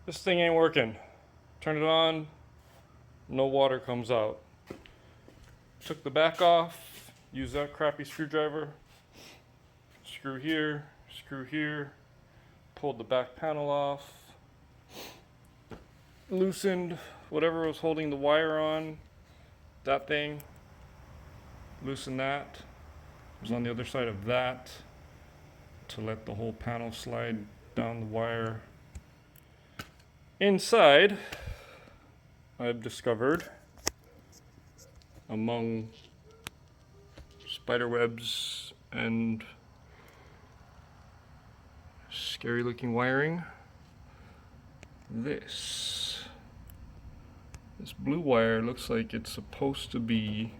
This thing ain't working. Turn it on, no water comes out. Took the back off, used that crappy screwdriver. Screw here, pulled the back panel off, loosened whatever was holding the wire on, that thing, loosened that. It was on the other side of that to let the whole panel slide down the wire. Inside, I've discovered, among spider webs and scary looking wiring, this blue wire looks like it's supposed to be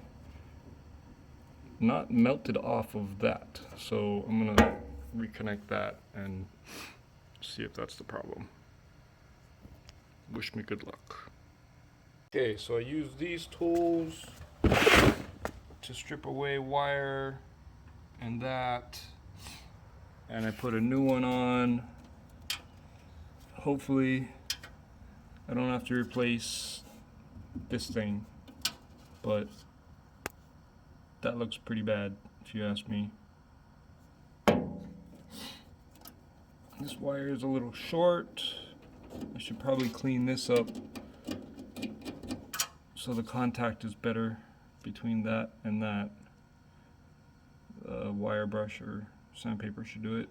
not melted off of that. So I'm gonna reconnect that and see if that's the problem. Wish me good luck. Okay, so I use these tools to strip away wire and that, and I put a new one on. Hopefully I don't have to replace this thing, but that looks pretty bad if you ask me. This wire is a little short. I should probably clean this up so the contact is better between that and that. Wire brush or sandpaper should do it.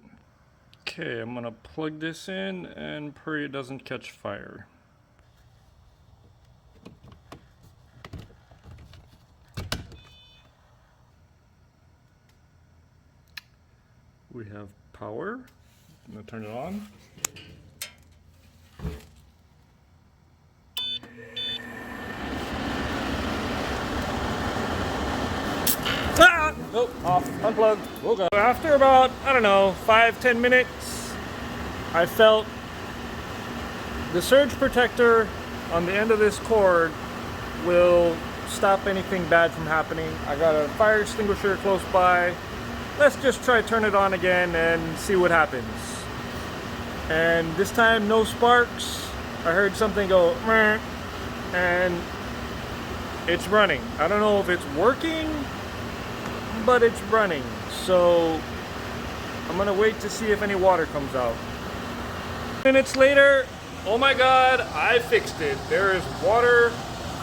Okay, I'm gonna plug this in and pray it doesn't catch fire. We have power. I'm gonna turn it on. Ah! Nope, off, unplugged. We'll go. After about, I don't know, 5-10 minutes, I felt the surge protector on the end of this cord will stop anything bad from happening. I got a fire extinguisher close by. Let's just try turn it on again and see what happens. And this time, no sparks. I heard something go, meh, and it's running. I don't know if it's working, but it's running. So I'm gonna wait to see if any water comes out. Minutes later, oh my God, I fixed it. There is water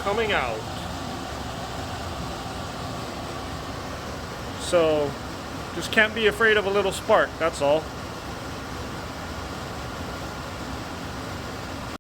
coming out. So just can't be afraid of a little spark, that's all.